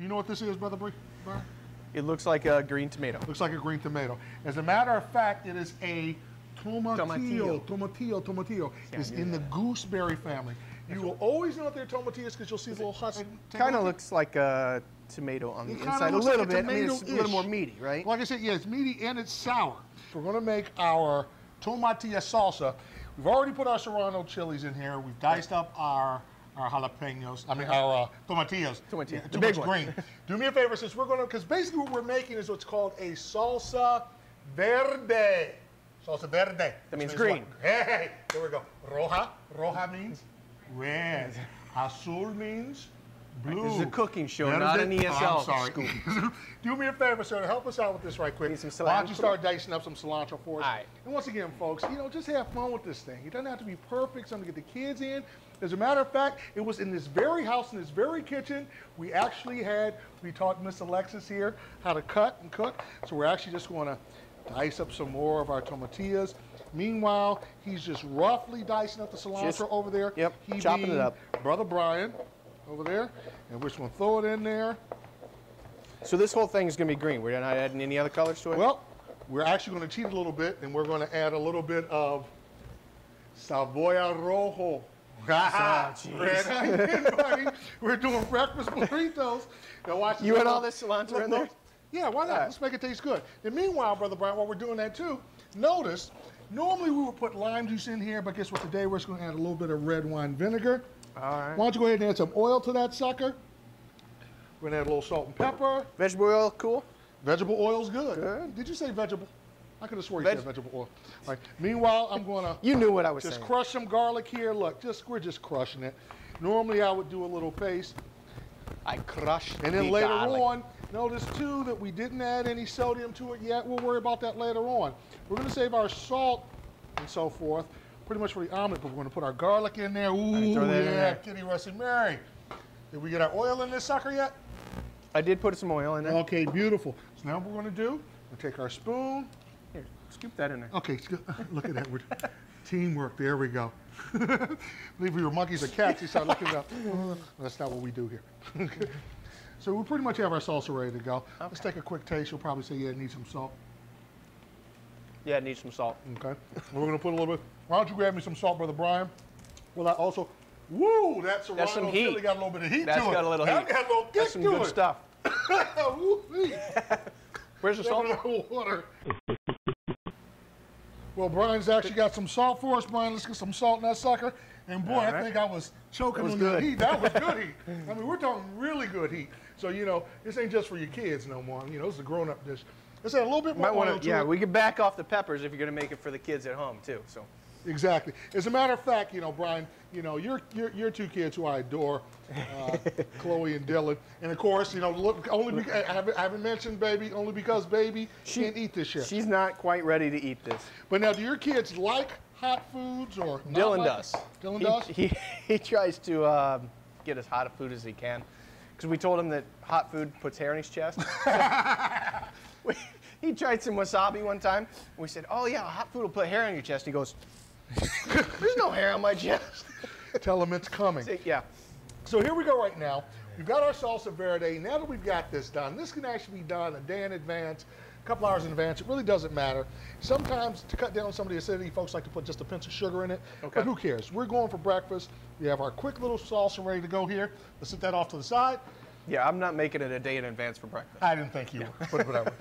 Do you know what this is, Brother Brian? It looks like a green tomato. Looks like a green tomato. As a matter of fact, it is a tomatillo. Tomatillo. Yeah, It's in the gooseberry family. You will always know that they're tomatillos because you'll see the little husks. Kind of looks like a tomato on the inside, a little bit. I mean, it's a little more meaty, right? Like I said, yeah, it's meaty and it's sour. We're going to make our tomatillo salsa. We've already put our serrano chilies in here. We've diced up our jalapenos. I mean, our tomatillos. Tomatillo. Yeah, The too big much one. green. Do me a favor, since we're going to, because basically what we're making is what's called a salsa verde. Salsa verde. That means green. What? Hey, here we go. Roja. Roja means red. Azul means blue. This is a cooking show, Verde. not an ESL I'm sorry. school. Do me a favor, sir, to help us out with this right quick. Need some cilantro? Why don't you start dicing up some cilantro for us? All right. And once again, folks, you know, just have fun with this thing. It doesn't have to be perfect, something to get the kids in. As a matter of fact, it was in this very house, in this very kitchen, we taught Miss Alexis here how to cut and cook. So we're actually just going to dice up some more of our tomatillas. Meanwhile, he's just roughly dicing up the cilantro over there. Yep, He chopping being it up. Brother Brian over there. And we're just going to throw it in there. So this whole thing is going to be green. We're not adding any other colors to it? Well, we're actually going to cheat a little bit, and we're going to add a little bit of Savoya Rojo. Red onion, buddy. We're doing breakfast burritos. Now watch this. You had all this cilantro in there? Yeah, why not? Right. Let's make it taste good. And meanwhile, Brother Brian, while we're doing that too, notice, normally we would put lime juice in here, but guess what? Today we're just going to add a little bit of red wine vinegar. All right. Why don't you go ahead and add some oil to that sucker? We're going to add a little salt and pepper. Vegetable oil, cool? Vegetable oil's good. Good. Did you say vegetable? I could have swore you said vegetable oil. All right. Meanwhile, I'm going to You knew what I was just saying. crush some garlic here. Look, we're just crushing it. Normally, I would do a little paste. I crushed And then the later garlic. on, notice too that we didn't add any sodium to it yet. We'll worry about that later on. We're going to save our salt and so forth pretty much for the omelet, but we're going to put our garlic in there. Ooh, throw that in yeah, there. Kitty Rusty Mary. Did we get our oil in this sucker yet? I did put some oil in there. Okay, beautiful. So now what we're going to do, we'll take our spoon. Here, scoop that in there. Okay, look at that. Teamwork, there we go. Believe we were monkeys or cats, you start looking it up. That's not what we do here. So we pretty much have our salsa ready to go. Okay. Let's take a quick taste. You'll probably say, yeah, it needs some salt. Yeah, it needs some salt. Okay. We're going to put a little bit. Why don't you grab me some salt, Brother Brian? Well, I also, woo, that serrano That's some heat. chili got a little bit of heat to it. That's got a little heat. That got a little kick That's some to good it. stuff. Woo-wee. Where's the salt? Water. Well, Brian's actually got some salt for us. Brian, let's get some salt in that sucker. And boy, I think I was choking on the heat. That was good heat. I mean, we're talking really good heat. So, you know, this ain't just for your kids no more. You know, this is a grown-up dish. Let's add a little bit more oil to it. We can back off the peppers if you're going to make it for the kids at home, too. So. Exactly. As a matter of fact, you know, Brian, you know, your two kids who I adore, Chloe and Dylan, and of course, you know, look, I haven't mentioned baby, only because baby can't eat this shit. She's not quite ready to eat this. But now, do your kids like hot foods or not? Dylan does. Dylan does? He tries to get as hot a food as he can, because we told him that hot food puts hair on his chest. He tried some wasabi one time. We said, oh yeah, hot food will put hair on your chest. He goes, there's no hair on my chest. Tell him it's coming. Yeah. So here we go right now. We've got our salsa verde. Now that we've got this done, this can actually be done a day in advance, a couple hours in advance. It really doesn't matter. Sometimes to cut down some of the acidity, folks like to put just a pinch of sugar in it. Okay. But who cares? We're going for breakfast. We have our quick little salsa ready to go here. Let's set that off to the side. Yeah, I'm not making it a day in advance for breakfast. I didn't think you would, but whatever.